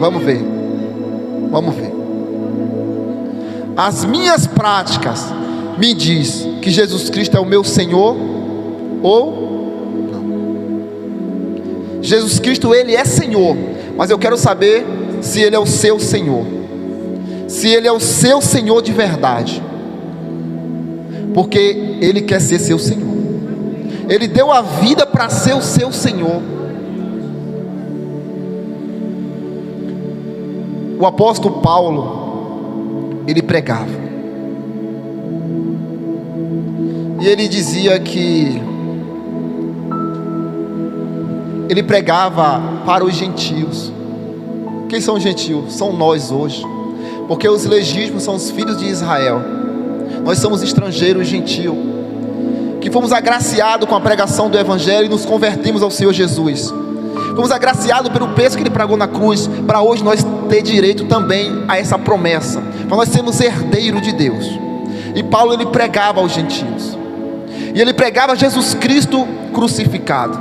Vamos ver. As minhas práticas me diz que Jesus Cristo é o meu Senhor ou não? Jesus Cristo, Ele é Senhor, mas eu quero saber se Ele é o seu Senhor, se Ele é o seu Senhor de verdade, porque Ele quer ser seu Senhor. Ele deu a vida para ser o seu Senhor. O apóstolo Paulo, ele pregava, e ele dizia que ele pregava para os gentios. Quem são os gentios? São nós hoje, porque os legítimos são os filhos de Israel. Nós somos estrangeiros gentios, que fomos agraciados com a pregação do Evangelho e nos convertimos ao Senhor Jesus. Fomos agraciados pelo preço que Ele pagou na cruz, para hoje nós ter direito também a essa promessa, para nós sermos herdeiros de Deus. E Paulo, ele pregava aos gentios, e ele pregava Jesus Cristo crucificado,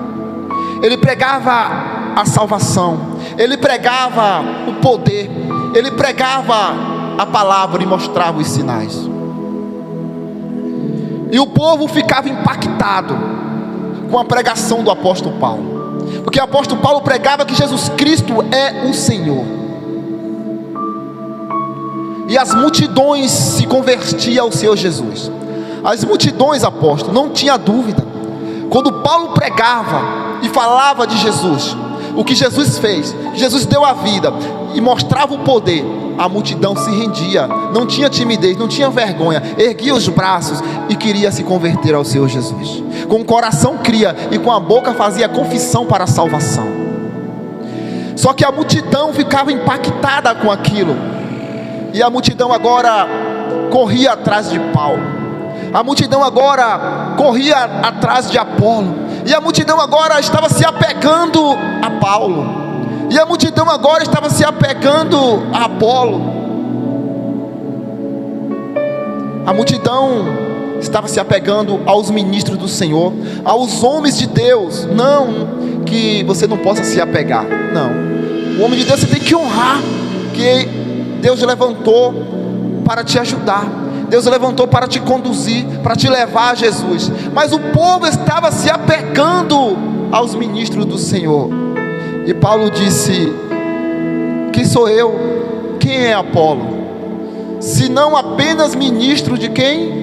ele pregava a salvação, ele pregava o poder, ele pregava a palavra e mostrava os sinais. E o povo ficava impactado com a pregação do apóstolo Paulo, porque o apóstolo Paulo pregava que Jesus Cristo é o Senhor, e as multidões se convertiam ao Senhor Jesus. As multidões, apóstolo, não tinha dúvida. Quando Paulo pregava e falava de Jesus, o que Jesus fez, Jesus deu a vida e mostrava o poder, a multidão se rendia, não tinha timidez, não tinha vergonha, erguia os braços e queria se converter ao Senhor Jesus. Com o coração cria e com a boca fazia confissão para a salvação. Só que a multidão ficava impactada com aquilo, e a multidão agora corria atrás de Paulo, a multidão agora corria atrás de Apolo, e a multidão agora estava se apegando a Paulo, e a multidão agora estava se apegando a Apolo. A multidão estava se apegando aos ministros do Senhor, aos homens de Deus. Não que você não possa se apegar, não. O homem de Deus você tem que honrar, que Deus levantou para te ajudar, Deus levantou para te conduzir, para te levar a Jesus. Mas o povo estava se apegando aos ministros do Senhor. E Paulo disse: quem sou eu? Quem é Apolo? Se não apenas ministro de quem?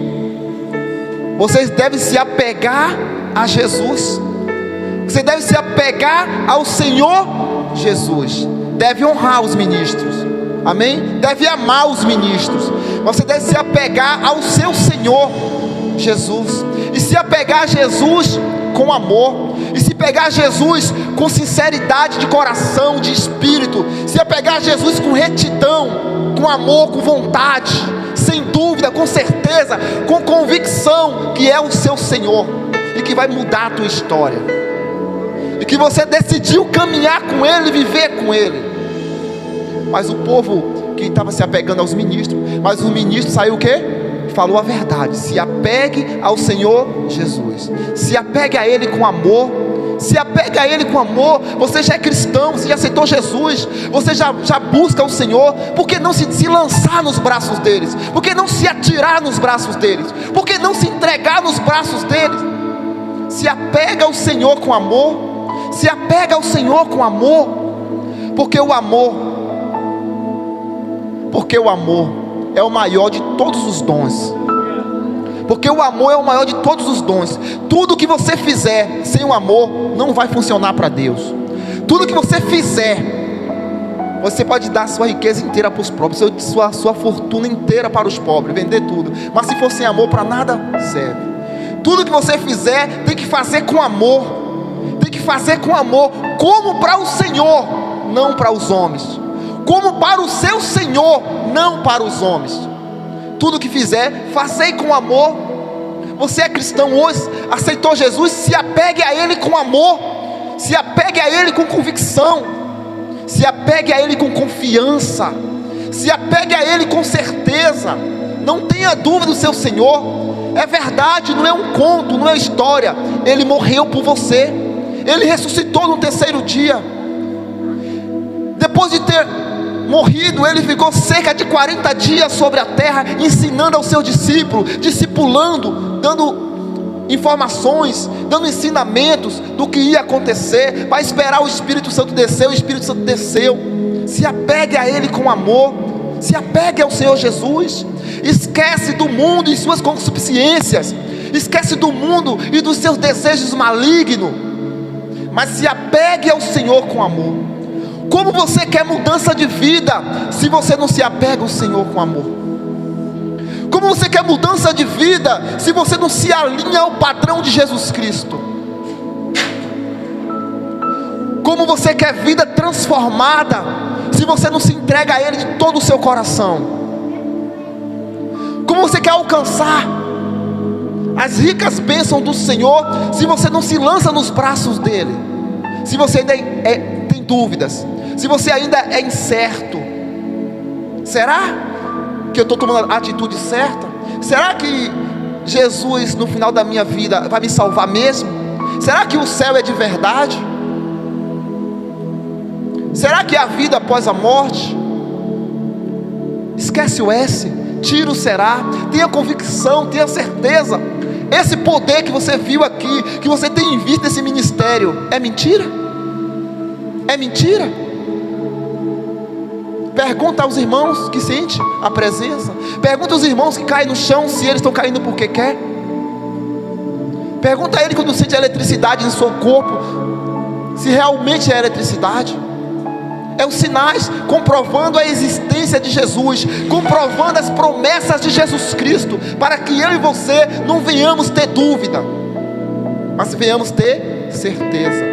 Vocês devem se apegar a Jesus. Você deve se apegar ao Senhor Jesus. Deve honrar os ministros. Amém? Deve amar os ministros. Você deve se apegar ao seu Senhor Jesus. E se apegar a Jesus com amor. E se pegar a Jesus com sinceridade de coração, de espírito. Se apegar a Jesus com retidão, com amor, com vontade, sem dúvida, com certeza, com convicção que é o seu Senhor e que vai mudar a tua história, e que você decidiu caminhar com Ele, viver com Ele. Mas o povo que estava se apegando aos ministros, mas o ministro saiu o quê? Falou a verdade. Se apegue ao Senhor Jesus, se apegue a Ele com amor. Se apega a Ele com amor. Você já é cristão, você já aceitou Jesus, você já busca o Senhor. Por que não se lançar nos braços deles? Por que não se atirar nos braços deles? Por que não se entregar nos braços deles? Se apega ao Senhor com amor. Se apega ao Senhor com amor. Porque o amor é o maior de todos os dons. Porque o amor é o maior de todos os dons. Tudo que você fizer sem o amor não vai funcionar para Deus. Tudo que você fizer, você pode dar sua riqueza inteira para os pobres, sua fortuna inteira para os pobres, vender tudo, mas se for sem amor, para nada serve. Tudo que você fizer tem que fazer com amor. Tem que fazer com amor, como para o Senhor, não para os homens. Como para o seu Senhor, não para os homens. Tudo que fizer, fazei com amor. Você é cristão hoje, aceitou Jesus, se apegue a Ele com amor. Se apegue a Ele com convicção. Se apegue a Ele com confiança. Se apegue a Ele com certeza. Não tenha dúvida do seu Senhor. É verdade, não é um conto, não é história. Ele morreu por você. Ele ressuscitou no terceiro dia. Depois de ter morrido, ele ficou cerca de 40 dias sobre a terra, ensinando aos seus discípulos, discipulando, dando informações, dando ensinamentos do que ia acontecer, para esperar o Espírito Santo descer. O Espírito Santo desceu. Se apegue a Ele com amor, se apegue ao Senhor Jesus, esquece do mundo e suas concupiscências, esquece do mundo e dos seus desejos malignos, mas se apegue ao Senhor com amor. Como você quer mudança de vida, se você não se apega ao Senhor com amor? Como você quer mudança de vida, se você não se alinha ao padrão de Jesus Cristo? Como você quer vida transformada, se você não se entrega a Ele de todo o seu coração? Como você quer alcançar as ricas bênçãos do Senhor, se você não se lança nos braços dEle? Se você ainda tem dúvidas, se você ainda é incerto, será que eu estou tomando a atitude certa? Será que Jesus no final da minha vida vai me salvar mesmo? Será que o céu é de verdade? Será que há vida após a morte? Esquece o S, tira o será, tenha convicção, tenha certeza. Esse poder que você viu aqui, que você tem visto nesse ministério, é mentira? É mentira? Pergunta aos irmãos que sentem a presença. Pergunta aos irmãos que caem no chão, se eles estão caindo porque quer. Pergunta a ele quando sente a eletricidade em seu corpo, se realmente é eletricidade. É os sinais comprovando a existência de Jesus, comprovando as promessas de Jesus Cristo, para que eu e você não venhamos ter dúvida, mas venhamos ter certeza.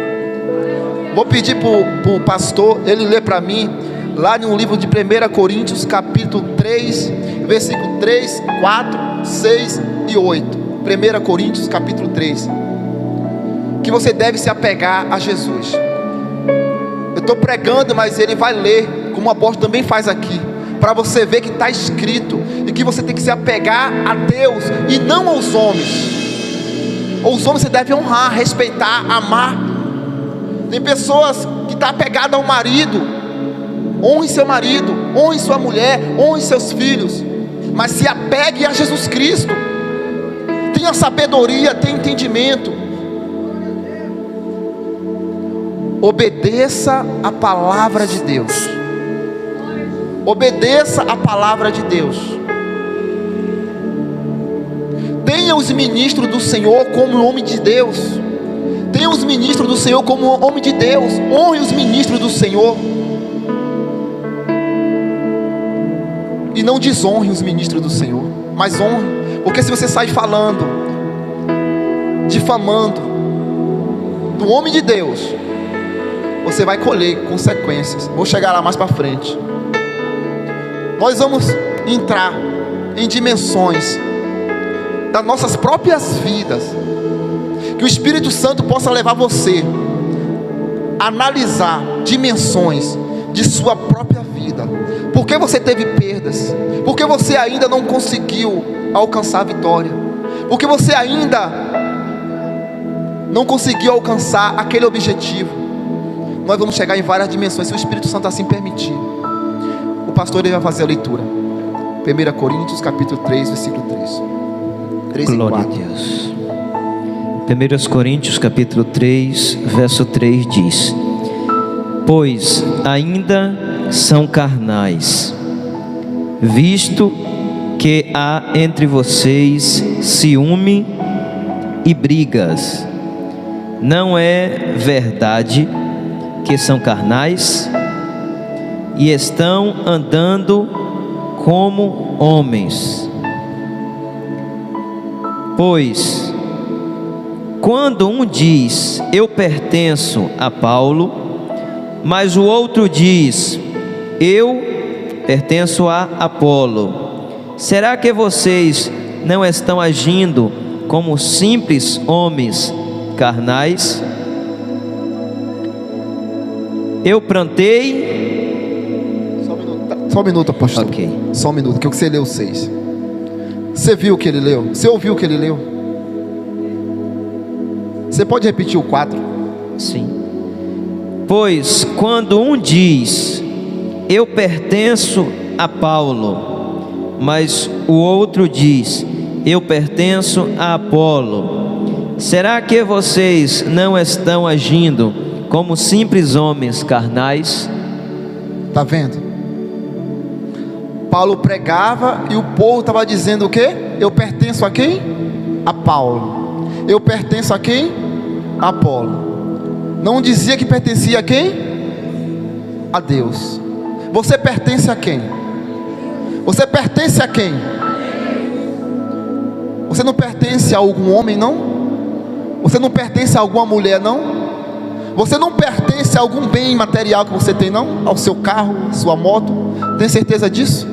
Vou pedir para o pastor, ele ler para mim, lá no livro de 1 Coríntios, capítulo 3, versículo 3, 4, 6 e 8. 1 Coríntios, capítulo 3. Que você deve se apegar a Jesus. Eu estou pregando, mas ele vai ler, como o apóstolo também faz aqui, para você ver que está escrito, e que você tem que se apegar a Deus, e não aos homens. Os homens você deve honrar, respeitar, amar. Tem pessoas que estão apegadas ao marido. Honre seu marido, honre sua mulher, honre seus filhos, mas se apegue a Jesus Cristo. Tenha sabedoria, tenha entendimento. Obedeça a palavra de Deus. Obedeça a palavra de Deus. Tenha os ministros do Senhor como homem de Deus. Tenha os ministros do Senhor como homem de Deus. Honre os ministros do Senhor. E não desonre os ministros do Senhor, mas honre. Porque se você sai falando, difamando do homem de Deus, você vai colher consequências. Vou chegar lá mais para frente. Nós vamos entrar em dimensões das nossas próprias vidas, que o Espírito Santo possa levar você a analisar dimensões de sua própria vida. Por que você teve perdas? Por que você ainda não conseguiu alcançar a vitória? Por que você ainda não conseguiu alcançar aquele objetivo? Nós vamos chegar em várias dimensões, se o Espírito Santo assim permitir. O pastor ele vai fazer a leitura. 1 Coríntios capítulo 3, versículo 3. 3 Glória e 4. a Deus. 1 Coríntios capítulo 3, verso 3 diz: Pois ainda são carnais, visto que há entre vocês ciúme e brigas. Não é verdade que são carnais e estão andando como homens? Pois quando um diz, eu pertenço a Paulo, mas o outro diz, eu pertenço a Apolo, será que vocês não estão agindo como simples homens carnais? Eu plantei. Só um minuto, apóstolo. Ok. Só um minuto, que você leu 6. Você viu o que ele leu? Você ouviu o que ele leu? Você pode repetir o 4? Sim. Pois quando um diz, eu pertenço a Paulo, mas o outro diz, eu pertenço a Apolo, será que vocês não estão agindo como simples homens carnais? Está vendo? Paulo pregava e o povo estava dizendo o quê? Eu pertenço a quem? A Paulo. Eu pertenço a quem? A Apolo. Não dizia que pertencia a quem? A Deus. Você pertence a quem? Você pertence a quem? Você não pertence a algum homem, não? Você não pertence a alguma mulher, não? Você não pertence a algum bem material que você tem, não? Ao seu carro, sua moto? Tem certeza disso?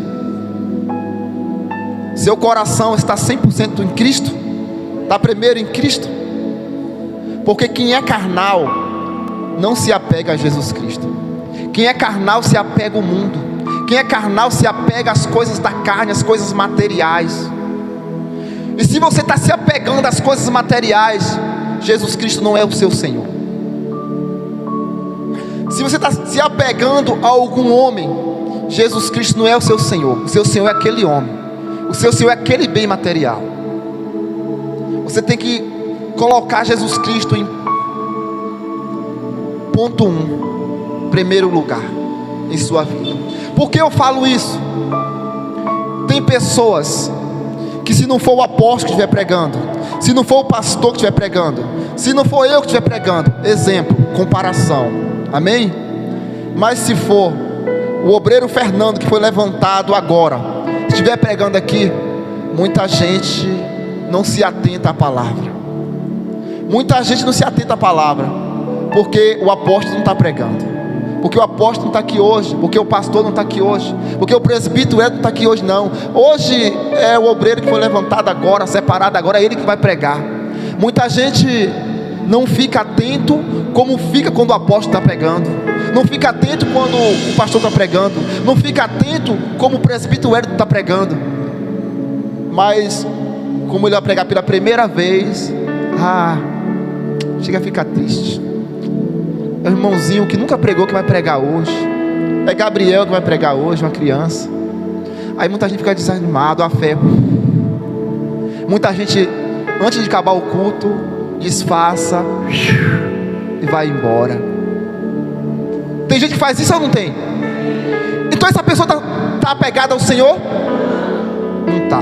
Seu coração está 100% em Cristo? Está primeiro em Cristo? Porque quem é carnal não se apega a Jesus Cristo. Quem é carnal se apega ao mundo. Quem é carnal se apega às coisas da carne, às coisas materiais. E se você está se apegando às coisas materiais, Jesus Cristo não é o seu Senhor. Se você está se apegando a algum homem, Jesus Cristo não é o seu Senhor. O seu Senhor é aquele homem. O seu Senhor é aquele bem material. Você tem que colocar Jesus Cristo em ponto 1, primeiro lugar em sua vida. Por que eu falo isso? Tem pessoas que, se não for o apóstolo que estiver pregando, se não for o pastor que estiver pregando, se não for eu que estiver pregando, exemplo, comparação, amém? Mas se for o obreiro Fernando, que foi levantado agora, estiver pregando aqui, muita gente não se atenta à palavra. Muita gente não se atenta à palavra, porque o apóstolo não está pregando, porque o apóstolo não está aqui hoje, porque o pastor não está aqui hoje, porque o presbítero não está aqui hoje, não. Hoje é o obreiro que foi levantado agora, separado agora, é ele que vai pregar. Muita gente não fica atento como fica quando o apóstolo está pregando, não fica atento quando o pastor está pregando, não fica atento como o presbítero está pregando. Mas como ele vai pregar pela primeira vez, chega a ficar triste. É o irmãozinho que nunca pregou que vai pregar hoje. É Gabriel que vai pregar hoje, uma criança. Aí muita gente fica desanimado, a fé. Muita gente, antes de acabar o culto, disfarça e vai embora. Tem gente que faz isso ou não tem? Então essa pessoa está apegada ao Senhor? Não está.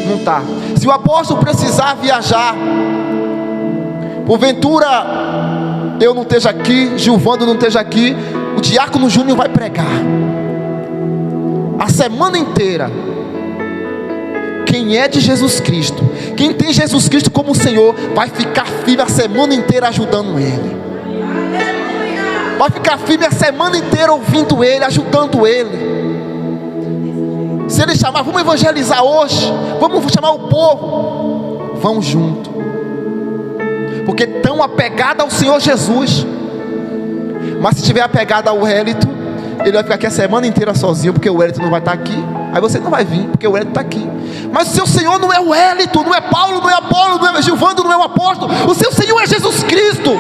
Não está. Se o apóstolo precisar viajar, porventura eu não esteja aqui, Gilvando não esteja aqui, o diácono Júnior vai pregar a semana inteira. Quem é de Jesus Cristo, quem tem Jesus Cristo como Senhor, vai ficar firme a semana inteira ajudando Ele. Vai ficar firme a semana inteira ouvindo Ele, ajudando Ele. Se Ele chamar, vamos evangelizar hoje, vamos chamar o povo, vão junto. Porque tão apegada ao Senhor Jesus. Mas se estiver apegada ao Wellington, ele vai ficar aqui a semana inteira sozinho, porque o Wellington não vai estar aqui. Aí você não vai vir, porque o Wellington está aqui. Mas o seu Senhor não é o Wellington, não é Paulo, não é Apolo, não é Gilvando, não é o apóstolo. O seu Senhor é Jesus Cristo.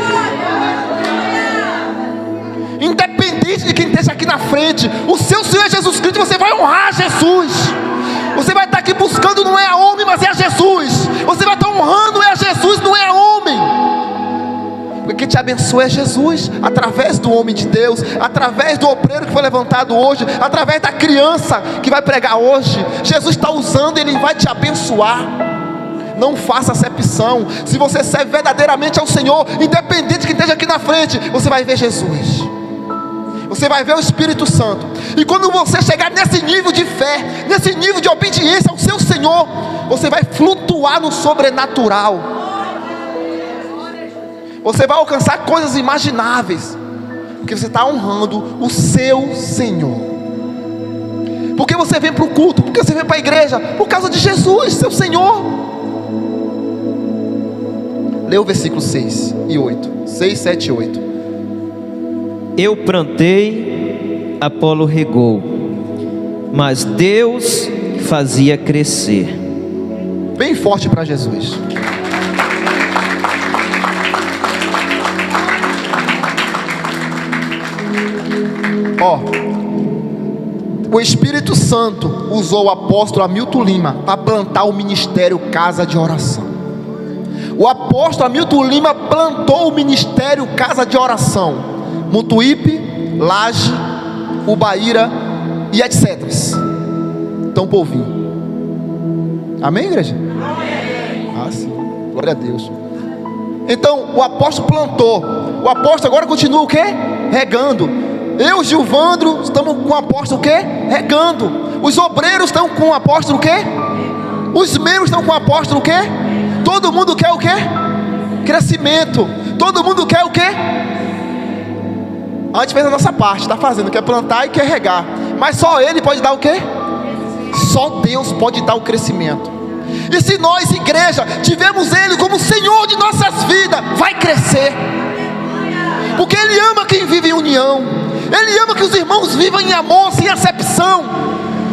Independente de quem esteja aqui na frente, o seu Senhor é Jesus Cristo. Você vai honrar Jesus. Você vai estar aqui buscando, não é a homem, mas é a Jesus. Você vai estar honrando, é a Jesus, não é a homem. Porque quem te abençoa é Jesus, através do homem de Deus, através do obreiro que foi levantado hoje, através da criança que vai pregar hoje. Jesus está usando, Ele vai te abençoar. Não faça acepção. Se você serve verdadeiramente ao Senhor, independente de quem esteja aqui na frente, você vai ver Jesus, você vai ver o Espírito Santo. E quando você chegar nesse nível de fé, nesse nível de obediência ao seu Senhor, você vai flutuar no sobrenatural. Você vai alcançar coisas imagináveis, porque você está honrando o seu Senhor. Porque você vem para o culto, porque você vem para a igreja, por causa de Jesus, seu Senhor. Lê o versículo 6 e 8. 6, 7 e 8. Eu plantei, Apolo regou, mas Deus fazia crescer. Bem forte para Jesus. Ó, o Espírito Santo usou o apóstolo Hamilton Lima para plantar o ministério Casa de Oração. O apóstolo Hamilton Lima plantou o ministério Casa de Oração, Mutuípe, Laje, Ubaíra e etc. Então, povinho. Amém, igreja? Amém. Ah, sim. Glória a Deus. Então, o apóstolo plantou. O apóstolo agora continua o quê? Regando. Eu, Gilvandro, estamos com o apóstolo o quê? Regando. Os obreiros estão com o apóstolo o quê? Os membros estão com o apóstolo o quê? Todo mundo quer o quê? Crescimento. Todo mundo quer o quê? A gente fez a nossa parte, está fazendo, quer plantar e quer regar. Mas só Ele pode dar o quê? Só Deus pode dar o crescimento. E se nós, igreja, tivermos Ele como Senhor de nossas vidas, vai crescer. Porque Ele ama quem vive em união. Ele ama que os irmãos vivam em amor, sem acepção,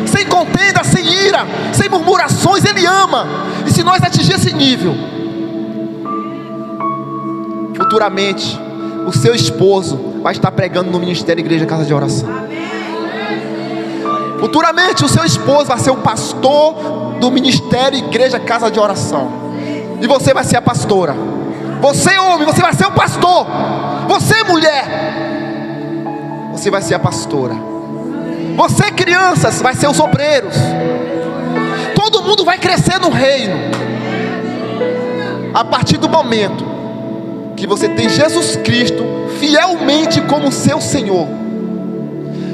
sem contenda, sem ira, sem murmurações. Ele ama. E se nós atingirmos esse nível, futuramente o seu esposo vai estar pregando no ministério Igreja Casa de Oração. Futuramente o seu esposo vai ser o pastor do ministério Igreja Casa de Oração. E você vai ser a pastora. Você, homem, você vai ser o pastor. Você, mulher, você vai ser a pastora. Você, crianças, vai ser os obreiros. Todo mundo vai crescer no reino. A partir do momento que você tem Jesus Cristo fielmente como seu Senhor.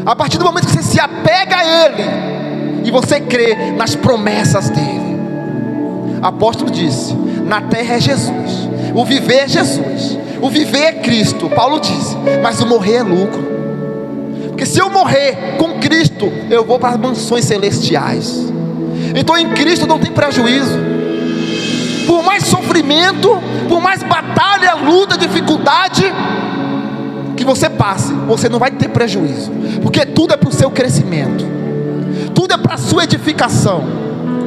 A partir do momento que você se apega a Ele e você crê nas promessas dEle. O apóstolo disse: na terra é Jesus, o viver é Jesus, o viver é Cristo. Paulo disse: mas o morrer é lucro. Porque se eu morrer com Cristo, eu vou para as mansões celestiais. Então em Cristo não tem prejuízo. Por mais sofrimento, por mais batalha, luta, dificuldade que você passe, você não vai ter prejuízo. Porque tudo é para o seu crescimento, tudo é para a sua edificação.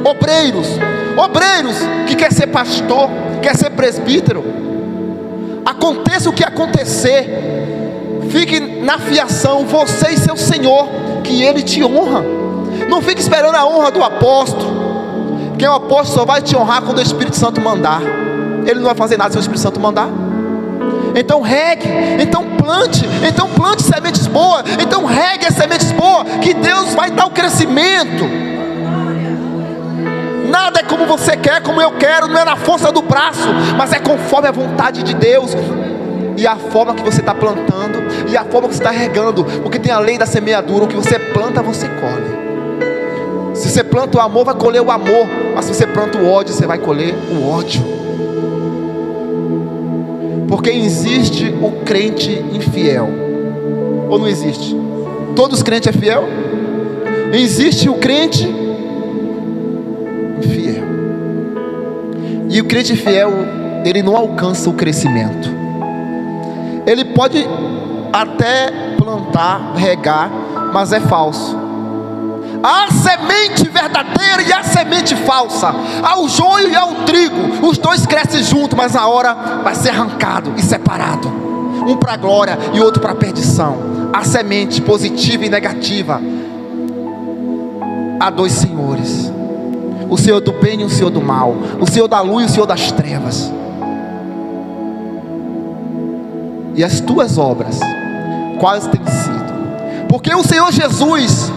Obreiros que quer ser pastor, quer ser presbítero, aconteça o que acontecer, fique na fiação, você e seu Senhor, que Ele te honra. Não fique esperando a honra do apóstolo, porque o apóstolo só vai te honrar quando o Espírito Santo mandar. Ele não vai fazer nada se o Espírito Santo mandar. Então regue, então plante sementes boas, então regue as sementes boas, que Deus vai dar o crescimento. Nada é como você quer, como eu quero, não é na força do braço, mas é conforme a vontade de Deus. E a forma que você está plantando, e a forma que você está regando, porque tem a lei da semeadura: o que você planta, você colhe. Se você planta o amor, vai colher o amor, mas se você planta o ódio, você vai colher o ódio. Porque existe o crente infiel, ou não existe? Todos os crentes é fiel? Existe o crente infiel. E o crente fiel, ele não alcança o crescimento. Ele pode até plantar, regar, mas é falso. Há semente verdadeira e há semente falsa. Há o joio e há o trigo. Os dois crescem juntos, mas na hora vai ser arrancado e separado. Um para a glória e outro para a perdição. Há semente positiva e negativa. Há dois senhores: o Senhor do bem e o Senhor do mal, o Senhor da luz e o Senhor das trevas. E as tuas obras, quais têm sido? Porque o Senhor Jesus,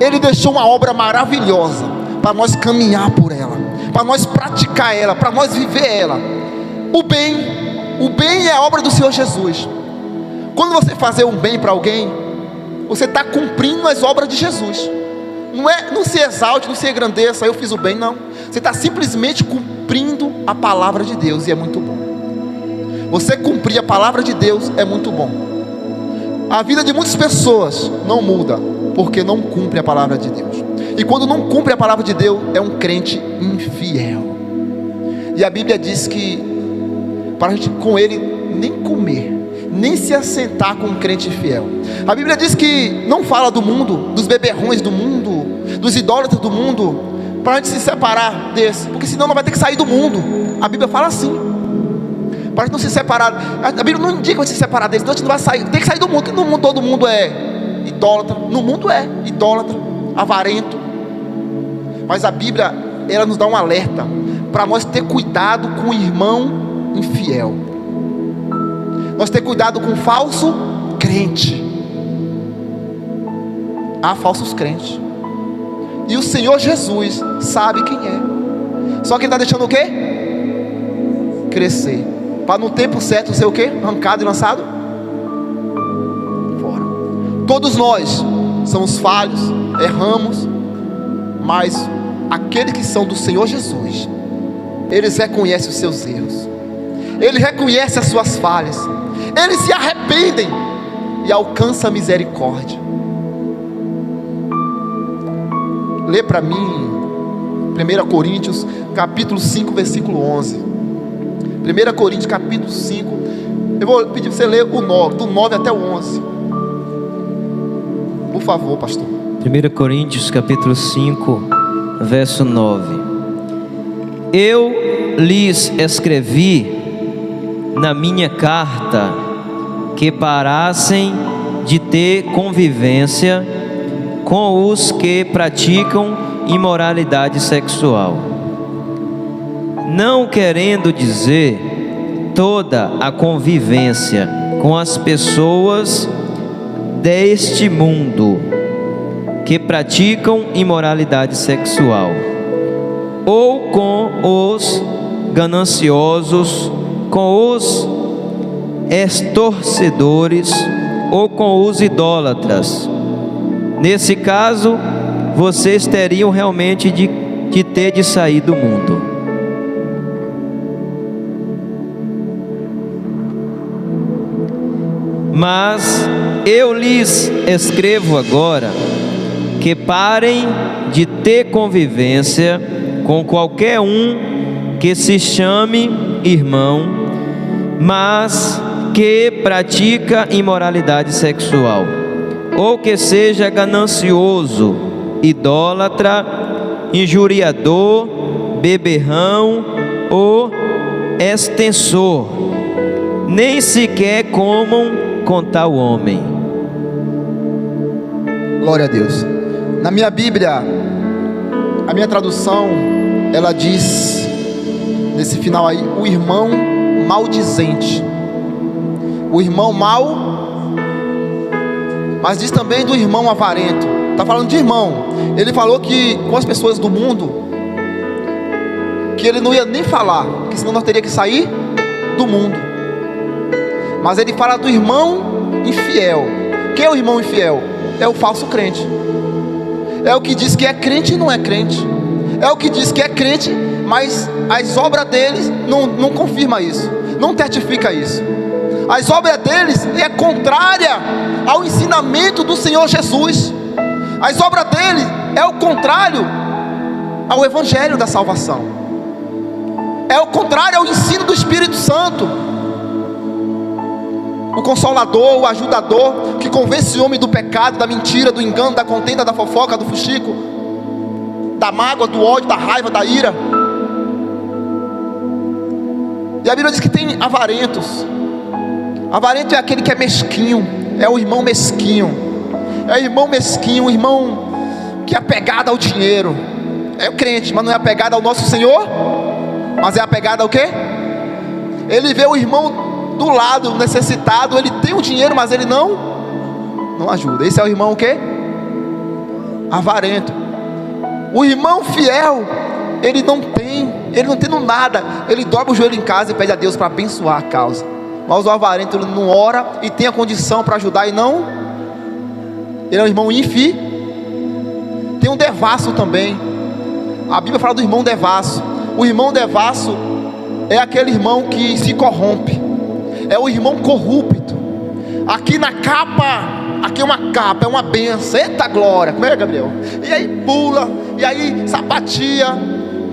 Ele deixou uma obra maravilhosa para nós caminhar por ela, para nós praticar ela, para nós viver ela. O bem é a obra do Senhor Jesus. Quando você fazer um bem para alguém, você está cumprindo as obras de Jesus. Não se exalte, não se engrandeça: eu fiz o bem. Não, você está simplesmente cumprindo a palavra de Deus, e é muito bom. Você cumprir a palavra de Deus é muito bom. A vida de muitas pessoas não muda porque não cumpre a palavra de Deus. E quando não cumpre a palavra de Deus, é um crente infiel. E a Bíblia diz que para a gente com ele nem comer, nem se assentar com um crente infiel. A Bíblia diz que não fala do mundo, dos beberrões do mundo, dos idólatras do mundo, para a gente se separar desse, porque senão não vai ter que sair do mundo. A Bíblia fala assim, para a gente não se separar. A Bíblia não indica que vai se separar deles, senão a gente não vai sair. Tem que sair do mundo, porque no mundo todo mundo é idólatra, no mundo é idólatra, avarento. Mas a Bíblia, ela nos dá um alerta para nós ter cuidado com o irmão infiel. Nós ter cuidado com o falso crente. Há falsos crentes. E o Senhor Jesus sabe quem é. Só que Ele está deixando o quê? Crescer. Para no tempo certo ser o quê? Arrancado e lançado fora. Todos nós somos falhos, erramos. Mas aqueles que são do Senhor Jesus, eles reconhecem os seus erros. Eles reconhecem as suas falhas. Eles se arrependem e alcançam a misericórdia. Lê para mim 1 Coríntios capítulo 5, versículo 11. 1 Coríntios capítulo 5. Eu vou pedir para você ler o 9, do 9 até o 11. Por favor, pastor. 1 Coríntios capítulo 5, verso 9. Eu lhes escrevi na minha carta que parassem de ter convivência com os que praticam imoralidade sexual, não querendo dizer toda a convivência com as pessoas deste mundo que praticam imoralidade sexual, ou com os gananciosos, com os extorcedores, ou com os idólatras. Nesse caso, vocês teriam realmente de ter de sair do mundo. Mas eu lhes escrevo agora que parem de ter convivência com qualquer um que se chame irmão, mas que pratica imoralidade sexual, ou que seja ganancioso, idólatra, injuriador, beberrão ou extensor. Nem sequer comam com tal homem. Glória a Deus. Na minha Bíblia, a minha tradução, ela diz, nesse final aí, o irmão maldizente. O irmão mau, mas diz também do irmão avarento. Está falando de irmão. Ele falou que com as pessoas do mundo, que ele não ia nem falar, que senão nós teríamos que sair do mundo. Mas ele fala do irmão infiel. Quem é o irmão infiel? É o falso crente. É o que diz que é crente e não é crente. É o que diz que é crente, mas as obras deles não confirma isso, não certifica isso. As obras deles é contrária ao ensinamento do Senhor Jesus. As obras deles é o contrário ao evangelho da salvação. É o contrário ao ensino do Espírito Santo. O consolador, o ajudador, que convence o homem do pecado, da mentira, do engano, da contenda, da fofoca, do fuxico, da mágoa, do ódio, da raiva, da ira. E a Bíblia diz que tem avarentos. Avarento é aquele que é mesquinho, é o irmão mesquinho. É o irmão mesquinho, o irmão que é apegado ao dinheiro. É o crente, mas não é apegado ao nosso Senhor, mas é apegado ao quê? Ele vê o irmão do lado, necessitado, ele tem o dinheiro, mas ele não ajuda. Esse é o irmão o quê? Avarento. O irmão fiel, ele não tendo nada, ele dobra o joelho em casa e pede a Deus para abençoar a causa. Mas o avarento, ele não ora e tem a condição para ajudar e não. Ele é um irmão infiel. Tem um devasso também. A Bíblia fala do irmão devasso. O irmão devasso é aquele irmão que se corrompe. É o irmão corrupto. Aqui na capa, aqui é uma capa, é uma benção. Eita glória, como é, Gabriel? E aí pula, e aí sapatia.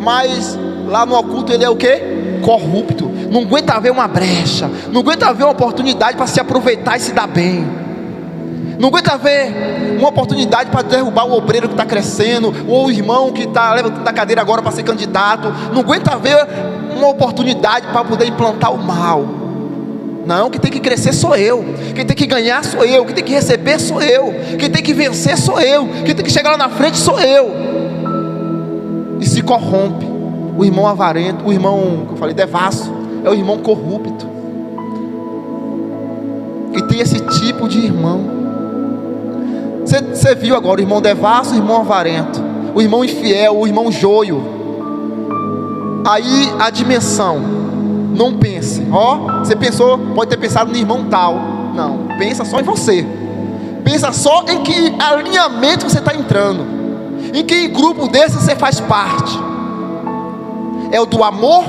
Mas lá no oculto ele é o quê? Corrupto. Não aguenta ver uma brecha, não aguenta ver uma oportunidade para se aproveitar e se dar bem. Não aguenta ver uma oportunidade para derrubar o obreiro que está crescendo, ou o irmão que está levantando a cadeira agora para ser candidato. Não aguenta ver uma oportunidade para poder implantar o mal. Não, quem tem que crescer sou eu, quem tem que ganhar sou eu, quem tem que receber sou eu, quem tem que vencer sou eu, quem tem que chegar lá na frente sou eu. E se corrompe. O irmão avarento, o irmão que eu falei devasso, é o irmão corrupto. E tem esse tipo de irmão. Você viu agora o irmão devasso, o irmão avarento, o irmão infiel, o irmão joio. Aí a dimensão, não pense, você pensou, pode ter pensado no irmão tal. Não, pensa só em você. Pensa só em que alinhamento você está entrando, em que grupo desse você faz parte. É o do amor,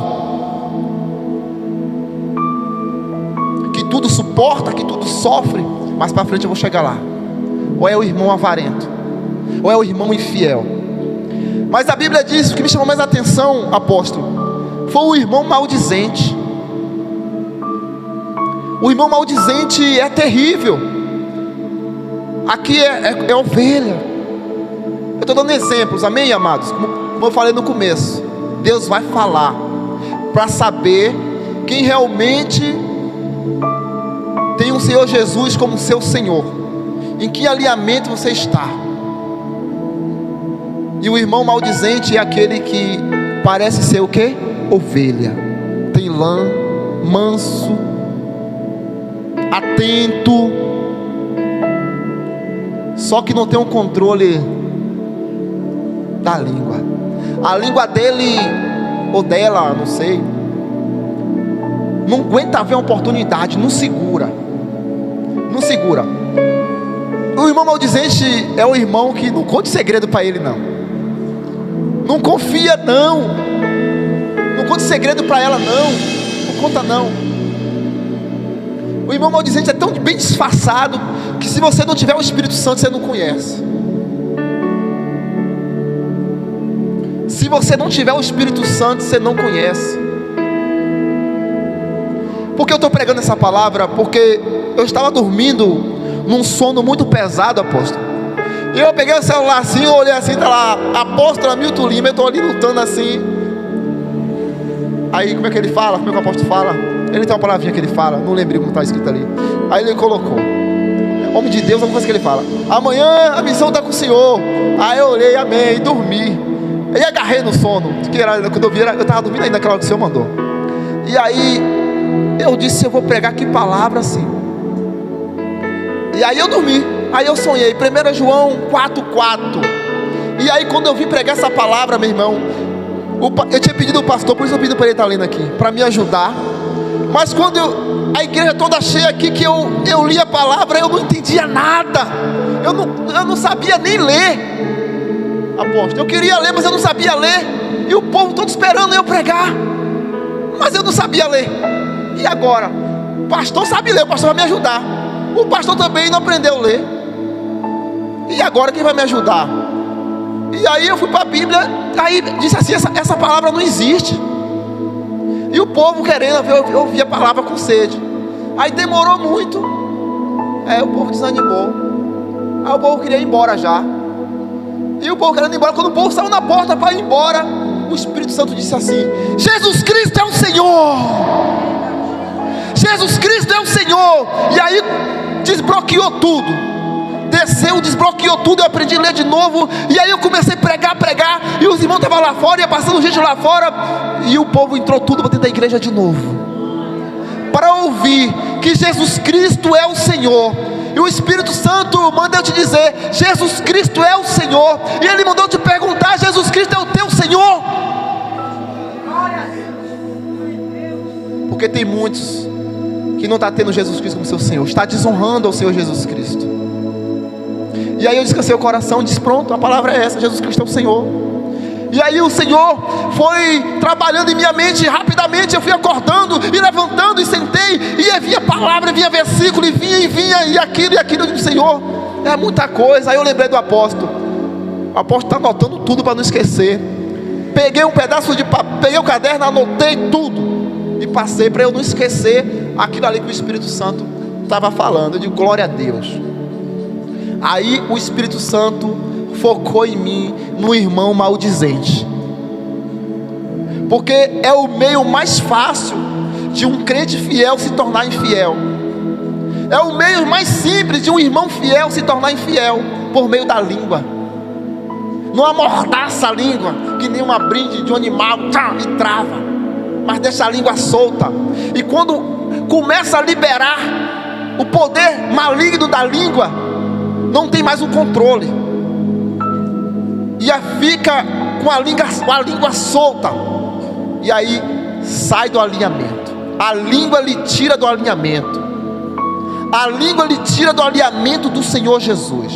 que tudo suporta, que tudo sofre, mas para frente eu vou chegar lá. Ou é o irmão avarento, ou é o irmão infiel. Mas a Bíblia diz, o que me chamou mais a atenção, apóstolo, foi o irmão maldizente. O irmão maldizente é terrível. Aqui é ovelha. Eu estou dando exemplos, amém, amados? Como eu falei no começo, Deus vai falar para saber quem realmente tem o Senhor Jesus como seu Senhor, em que alinhamento você está. E o irmão maldizente é aquele que parece ser o quê? Ovelha. Tem lã, manso, atento, só que não tem um controle da língua. A língua dele ou dela, não sei, não aguenta ver uma oportunidade, não segura. Não segura. O irmão maldizente é o irmão que não conta segredo para ele, não. Não confia, não. Não conta segredo para ela, não. Não conta, não. O irmão maldizente é tão bem disfarçado que se você não tiver o Espírito Santo, você não conhece. Se você não tiver o Espírito Santo, você não conhece. Por que eu estou pregando essa palavra? Porque eu estava dormindo num sono muito pesado, apóstolo. E eu peguei o celular assim, eu olhei assim, tá lá, apóstolo Hamilton Lima, eu estou ali lutando assim. Aí como é que ele fala? Como é que o apóstolo fala? Ele tem uma palavrinha que ele fala, não lembrei como está escrito ali. Aí ele colocou, homem de Deus, alguma coisa que ele fala: amanhã a missão está com o Senhor. Aí eu olhei, amém, e dormi. Aí agarrei no sono, que era, quando eu vi, eu estava dormindo ainda naquela hora que o Senhor mandou. E aí eu disse, eu vou pregar que palavra assim. E aí eu dormi. Aí eu sonhei, 1 João 4,4. E aí quando eu vim pregar essa palavra, meu irmão, eu tinha pedido ao pastor, por isso eu pedi para ele estar lendo aqui, para me ajudar. Mas quando a igreja toda cheia aqui, que eu li a palavra, eu não entendia nada. Eu não sabia nem ler, apóstolo. Eu queria ler, mas eu não sabia ler. E o povo todo esperando eu pregar, mas eu não sabia ler. E agora? O pastor sabe ler, o pastor vai me ajudar. O pastor também não aprendeu a ler. E agora quem vai me ajudar? E aí eu fui para a Bíblia, aí disse assim, essa palavra não existe. E o povo querendo ouvir a palavra com sede. Aí demorou muito. O povo desanimou. Aí o povo queria ir embora já. E o povo querendo ir embora. Quando o povo saiu na porta para ir embora, o Espírito Santo disse assim: Jesus Cristo é o Senhor. Jesus Cristo é o Senhor. E aí desbloqueou tudo. Desceu, desbloqueou tudo. Eu aprendi a ler de novo. E aí eu comecei a pregar. E os irmãos estavam lá fora, ia passando gente lá fora. E o povo entrou tudo para dentro da igreja de novo, para ouvir que Jesus Cristo é o Senhor. E o Espírito Santo manda eu te dizer: Jesus Cristo é o Senhor. E Ele mandou te perguntar: Jesus Cristo é o teu Senhor? Porque tem muitos que não está tendo Jesus Cristo como seu Senhor, está desonrando ao Senhor Jesus Cristo. E aí eu descansei o coração e disse: pronto, a palavra é essa, Jesus Cristo é o Senhor. E aí o Senhor foi trabalhando em minha mente rapidamente. Eu fui acordando e levantando e sentei, e vinha palavra, vinha versículo, e vinha, e aquilo. Eu disse: Senhor, é muita coisa. Aí eu lembrei do apóstolo. O apóstolo está anotando tudo para não esquecer. Peguei um pedaço de papel, peguei o caderno, anotei tudo e passei para eu não esquecer aquilo ali que o Espírito Santo estava falando. Eu digo: glória a Deus. Aí o Espírito Santo focou em mim, no irmão maldizente, porque é o meio mais fácil de um crente fiel se tornar infiel. É o meio mais simples de um irmão fiel se tornar infiel, por meio da língua. Não amordaça a língua, que nem uma brinde de um animal, e trava, mas deixa a língua solta. E quando começa a liberar o poder maligno da língua, não tem mais o controle, e aí fica com a língua solta, e aí sai do alinhamento. A língua lhe tira do alinhamento. A língua lhe tira do alinhamento do Senhor Jesus.